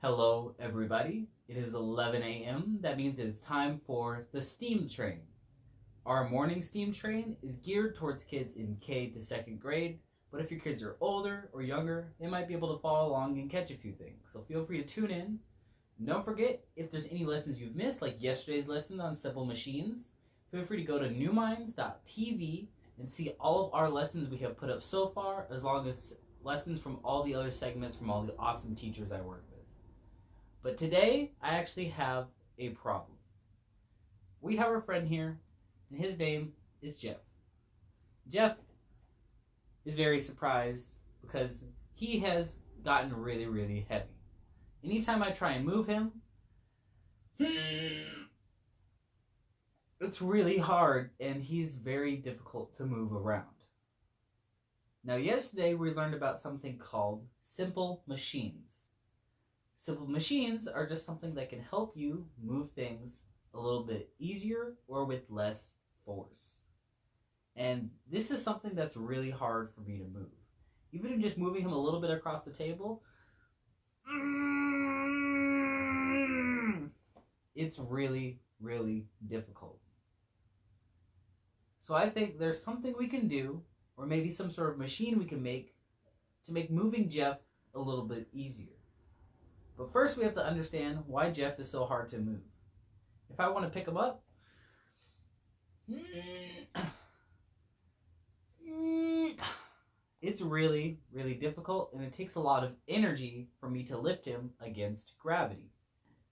Hello, everybody. It is 11 a.m. That means it's time for the STEAM train. Our morning STEAM train is geared towards kids in K to second grade, but if your kids are older or younger, they might be able to follow along and catch a few things. So feel free to tune in. And don't forget, if there's any lessons you've missed, like yesterday's lesson on simple machines, feel free to go to newminds.tv and see all of our lessons we have put up so far, as long as lessons from all the other segments from all the awesome teachers I work with. But today, I actually have a problem. We have a friend here, and his name is Jeff. Jeff is very surprised because he has gotten really, really heavy. Anytime I try and move him, it's really hard, and he's very difficult to move around. Now, yesterday we learned about something called simple machines. Simple machines are just something that can help you move things a little bit easier or with less force. And this is something that's really hard for me to move. Even in just moving him a little bit across the table, it's really, really difficult. So I think there's something we can do, or maybe some sort of machine we can make to make moving Jeff a little bit easier. But first we have to understand why Jeff is so hard to move. If I want to pick him up, it's really, really difficult, and it takes a lot of energy for me to lift him against gravity.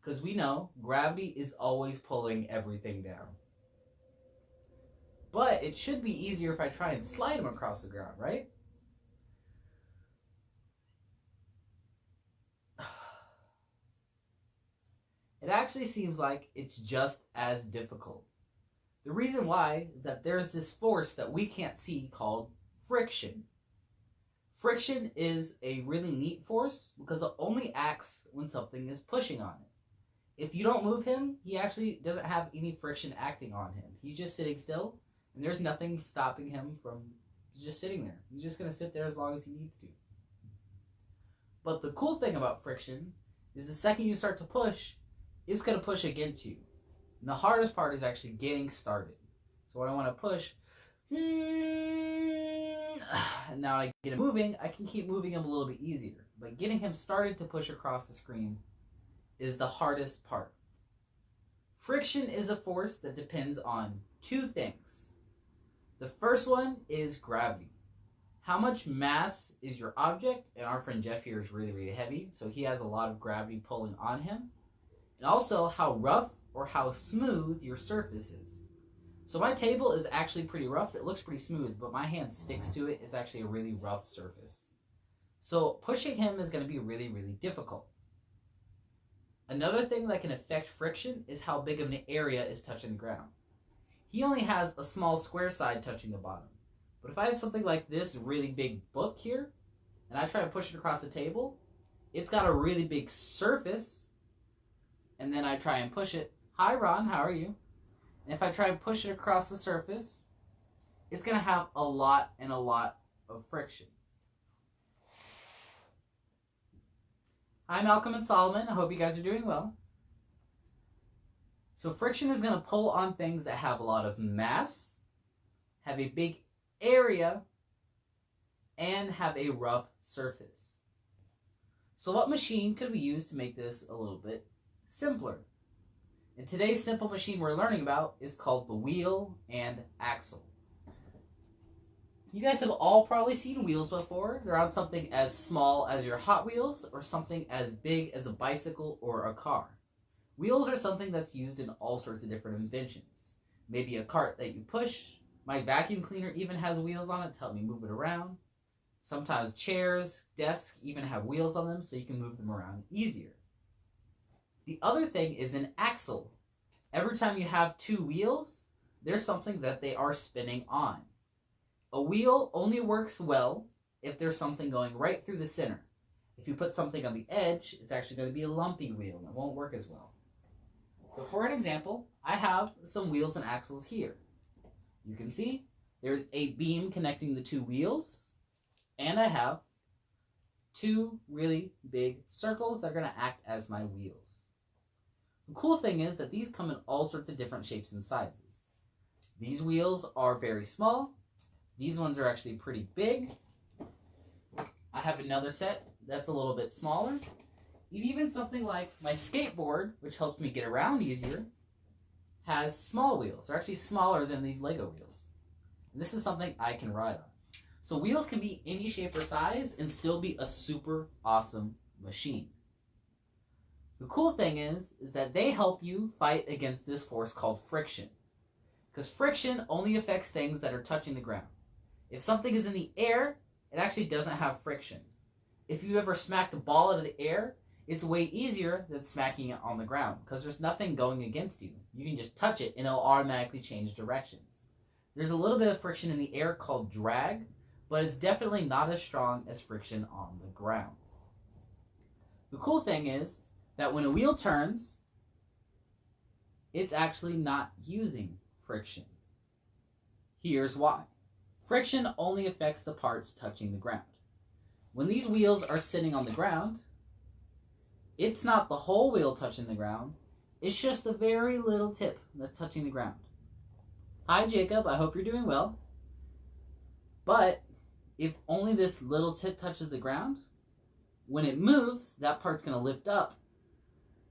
Because we know gravity is always pulling everything down. But it should be easier if I try and slide him across the ground, right? It actually seems like it's just as difficult. The reason why is that there's this force that we can't see called friction. Friction is a really neat force because it only acts when something is pushing on it. If you don't move him, he actually doesn't have any friction acting on him. He's just sitting still, and there's nothing stopping him from just sitting there. He's just going to sit there as long as he needs to. But the cool thing about friction is the second you start to push, it's going to push against you. And the hardest part is actually getting started. So when I want to push, and now I get him moving, I can keep moving him a little bit easier. But getting him started to push across the screen is the hardest part. Friction is a force that depends on two things. The first one is gravity. How much mass is your object? And our friend Jeff here is really, really heavy, so he has a lot of gravity pulling on him. And also how rough or how smooth your surface is. So my table is actually pretty rough. It looks pretty smooth, but my hand sticks to it. It's actually a really rough surface. So pushing him is going to be really, really difficult. Another thing that can affect friction is how big of an area is touching the ground. He only has a small square side touching the bottom. But if I have something like this really big book here, and I try to push it across the table, it's got a really big surface, and then I try and push it. Hi, Ron, how are you? And if I try and push it across the surface, it's going to have a lot of friction. Hi, Malcolm and Solomon. I hope you guys are doing well. So friction is going to pull on things that have a lot of mass, have a big area, and have a rough surface. So what machine could we use to make this a little bit simpler? And today's simple machine we're learning about is called the wheel and axle. You guys have all probably seen wheels before. They're on something as small as your Hot Wheels or something as big as a bicycle or a car. Wheels are something that's used in all sorts of different inventions. Maybe a cart that you push. My vacuum cleaner even has wheels on it to help me move it around. Sometimes chairs, desks even have wheels on them so you can move them around easier. The other thing is an axle. Every time you have two wheels, there's something that they are spinning on. A wheel only works well if there's something going right through the center. If you put something on the edge, it's actually going to be a lumpy wheel and it won't work as well. So for an example, I have some wheels and axles here. You can see there's a beam connecting the two wheels, and I have two really big circles that are going to act as my wheels. The cool thing is that these come in all sorts of different shapes and sizes. These wheels are very small. These ones are actually pretty big. I have another set that's a little bit smaller. And even something like my skateboard, which helps me get around easier, has small wheels. They're actually smaller than these Lego wheels. And this is something I can ride on. So wheels can be any shape or size and still be a super awesome machine. The cool thing is that they help you fight against this force called friction. Because friction only affects things that are touching the ground. If something is in the air, it actually doesn't have friction. If you ever smacked a ball out of the air, it's way easier than smacking it on the ground because there's nothing going against you. You can just touch it and it'll automatically change directions. There's a little bit of friction in the air called drag, but it's definitely not as strong as friction on the ground. The cool thing is that when a wheel turns, it's actually not using friction. Here's why. Friction only affects the parts touching the ground. When these wheels are sitting on the ground, it's not the whole wheel touching the ground, it's just a very little tip that's touching the ground. Hi Jacob, I hope you're doing well. But if only this little tip touches the ground, when it moves, that part's going to lift up,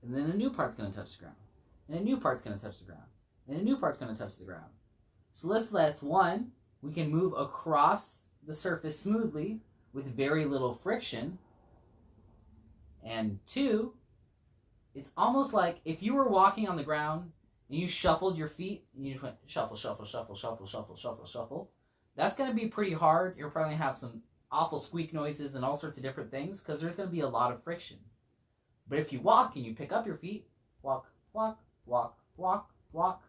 and then a new part's going to touch the ground, and a new part's going to touch the ground, and a new part's going to touch the ground. So let's one, we can move across the surface smoothly with very little friction. And two, it's almost like if you were walking on the ground and you shuffled your feet and you just went shuffle, shuffle, shuffle, shuffle, shuffle, shuffle, shuffle, that's going to be pretty hard. You're probably going to have some awful squeak noises and all sorts of different things because there's going to be a lot of friction. But if you walk and you pick up your feet, walk, walk, walk, walk, walk,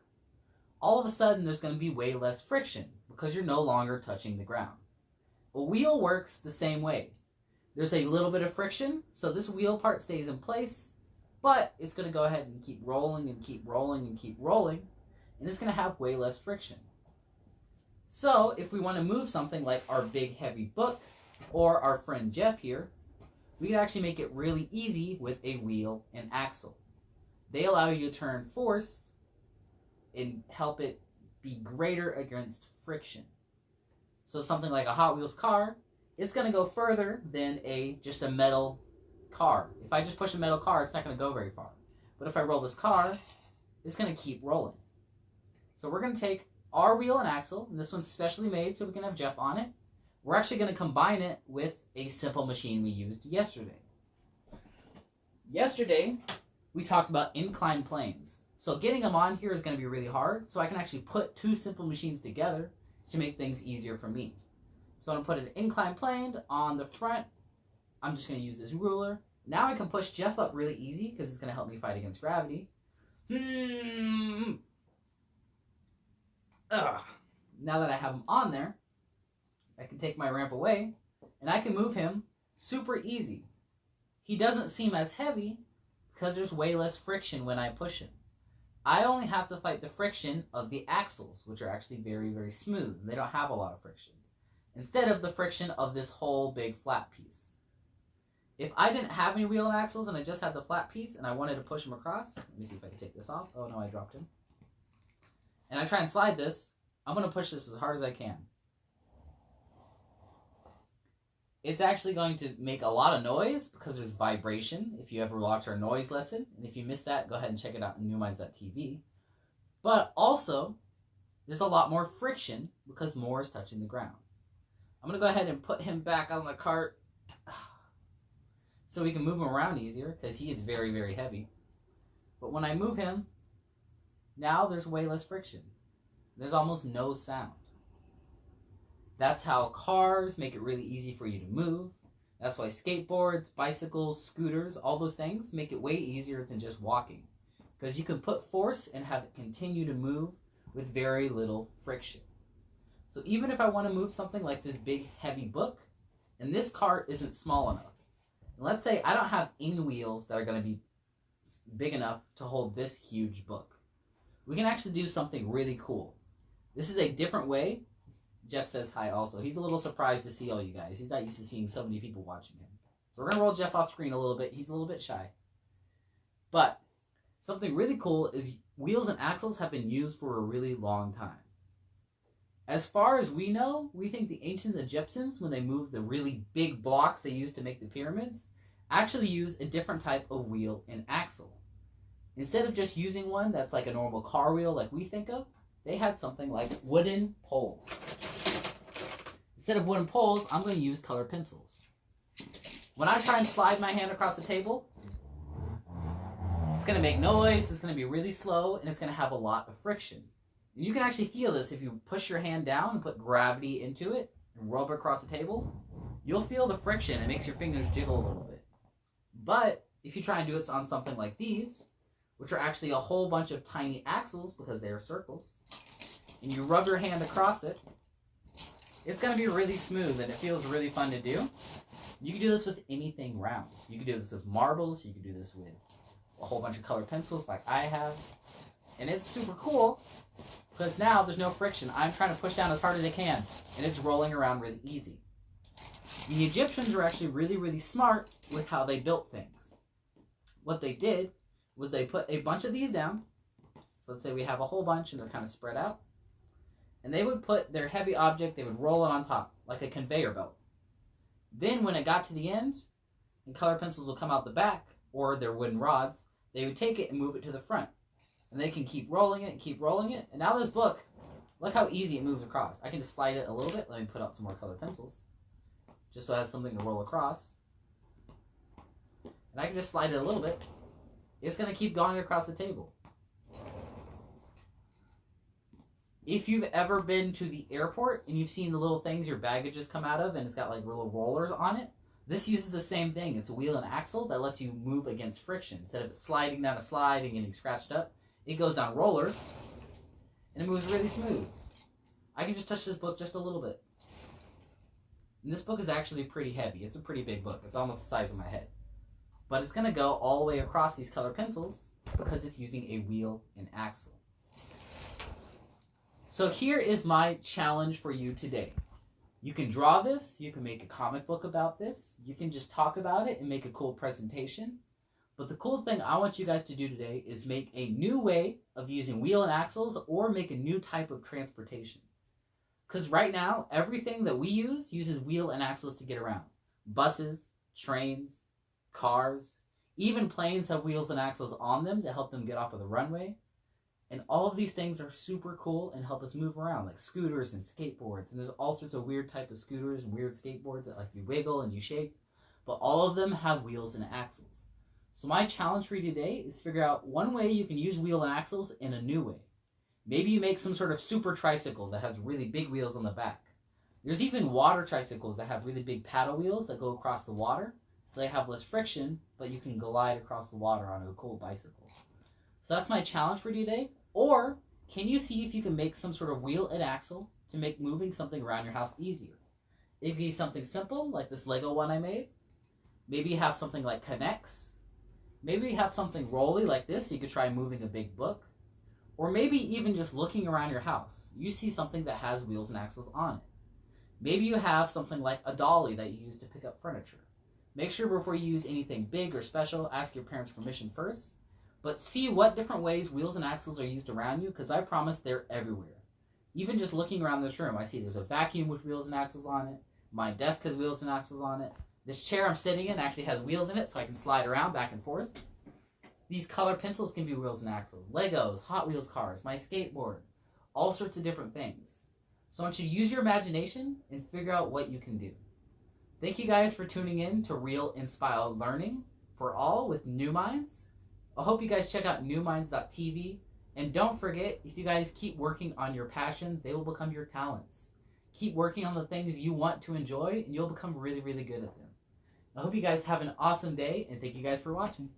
all of a sudden there's going to be way less friction because you're no longer touching the ground. A wheel works the same way. There's a little bit of friction, so this wheel part stays in place, but it's going to go ahead and keep rolling and keep rolling and keep rolling, and it's going to have way less friction. So if we want to move something like our big heavy book or our friend Jeff here, we can actually make it really easy with a wheel and axle. They allow you to turn force and help it be greater against friction. So something like a Hot Wheels car, it's going to go further than just a metal car. If I just push a metal car, it's not going to go very far. But if I roll this car, it's going to keep rolling. So we're going to take our wheel and axle, and this one's specially made so we can have Jeff on it. We're actually going to combine it with a simple machine we used yesterday. Yesterday, we talked about inclined planes. So getting them on here is going to be really hard, so I can actually put two simple machines together to make things easier for me. So I'm going to put an inclined plane on the front. I'm just going to use this ruler. Now I can push Jeff up really easy because it's going to help me fight against gravity. Now that I have him on there, I can take my ramp away and I can move him super easy. He doesn't seem as heavy because there's way less friction when I push him. I only have to fight the friction of the axles, which are actually very, very smooth. They don't have a lot of friction, instead of the friction of this whole big flat piece. If I didn't have any wheel and axles and I just had the flat piece and I wanted to push him across, let me see if I can take this off. Oh no, I dropped him. And I try and slide this, I'm going to push this as hard as I can. It's actually going to make a lot of noise because there's vibration if you ever watch our noise lesson. And if you missed that, go ahead and check it out on newminds.tv. But also, there's a lot more friction because more is touching the ground. I'm going to go ahead and put him back on the cart so we can move him around easier because he is very, very heavy. But when I move him, now there's way less friction. There's almost no sound. That's how cars make it really easy for you to move. That's why skateboards, bicycles, scooters, all those things make it way easier than just walking. Because you can put force and have it continue to move with very little friction. So even if I want to move something like this big heavy book, and this cart isn't small enough, and let's say I don't have any wheels that are going to be big enough to hold this huge book, we can actually do something really cool. This is a different way. Jeff says hi also. He's a little surprised to see all you guys. He's not used to seeing so many people watching him. So we're going to roll Jeff off screen a little bit. He's a little bit shy. But something really cool is wheels and axles have been used for a really long time. As far as we know, we think the ancient Egyptians, when they moved the really big blocks they used to make the pyramids, actually used a different type of wheel and axle. Instead of just using one that's like a normal car wheel like we think of, they had something like wooden poles. Instead of wooden poles, I'm going to use colored pencils. When I try and slide my hand across the table, it's going to make noise, it's going to be really slow, and it's going to have a lot of friction. And you can actually feel this if you push your hand down and put gravity into it and rub it across the table. You'll feel the friction. It makes your fingers jiggle a little bit. But if you try and do it on something like these, which are actually a whole bunch of tiny axles because they are circles, and you rub your hand across it, it's going to be really smooth and it feels really fun to do. You can do this with anything round. You can do this with marbles. You can do this with a whole bunch of colored pencils like I have. And it's super cool because now there's no friction. I'm trying to push down as hard as I can, and it's rolling around really easy. The Egyptians were actually really, really smart with how they built things. What they did was they put a bunch of these down. So let's say we have a whole bunch and they're kind of spread out. And they would put their heavy object, they would roll it on top like a conveyor belt. Then when it got to the end, and colored pencils would come out the back, or their wooden rods, they would take it and move it to the front. And they can keep rolling it and keep rolling it. And now this book, look how easy it moves across. I can just slide it a little bit. Let me put out some more colored pencils, just so it has something to roll across. And I can just slide it a little bit. It's going to keep going across the table. If you've ever been to the airport and you've seen the little things your baggages come out of and it's got like little rollers on it, this uses the same thing. It's a wheel and axle that lets you move against friction. Instead of it sliding down a slide and getting scratched up, it goes down rollers and it moves really smooth. I can just touch this book just a little bit. And this book is actually pretty heavy. It's a pretty big book. It's almost the size of my head. But it's going to go all the way across these colored pencils because it's using a wheel and axle. So here is my challenge for you today. You can draw this, you can make a comic book about this, you can just talk about it and make a cool presentation. But the cool thing I want you guys to do today is make a new way of using wheel and axles or make a new type of transportation. Because right now, everything that we use uses wheel and axles to get around. Buses, trains, cars, even planes have wheels and axles on them to help them get off of the runway. And all of these things are super cool and help us move around, like scooters and skateboards. And there's all sorts of weird type of scooters and weird skateboards that like you wiggle and you shake. But all of them have wheels and axles. So my challenge for you today is figure out one way you can use wheel and axles in a new way. Maybe you make some sort of super tricycle that has really big wheels on the back. There's even water tricycles that have really big paddle wheels that go across the water. So they have less friction, but you can glide across the water on a cool bicycle. So that's my challenge for you today. Or can you see if you can make some sort of wheel and axle to make moving something around your house easier? It could be something simple like this Lego one I made. Maybe you have something like connects. Maybe you have something rolly like this. You could try moving a big book. Or maybe even just looking around your house. You see something that has wheels and axles on it. Maybe you have something like a dolly that you use to pick up furniture. Make sure before you use anything big or special, ask your parents' permission first. But see what different ways wheels and axles are used around you, because I promise they're everywhere. Even just looking around this room, I see there's a vacuum with wheels and axles on it. My desk has wheels and axles on it. This chair I'm sitting in actually has wheels in it, so I can slide around back and forth. These color pencils can be wheels and axles. Legos, Hot Wheels cars, my skateboard, all sorts of different things. So I want you to use your imagination and figure out what you can do. Thank you guys for tuning in to Real Inspired Learning for All with New Minds. I hope you guys check out newminds.tv. And don't forget, if you guys keep working on your passion, they will become your talents. Keep working on the things you want to enjoy, and you'll become really, really good at them. I hope you guys have an awesome day, and thank you guys for watching.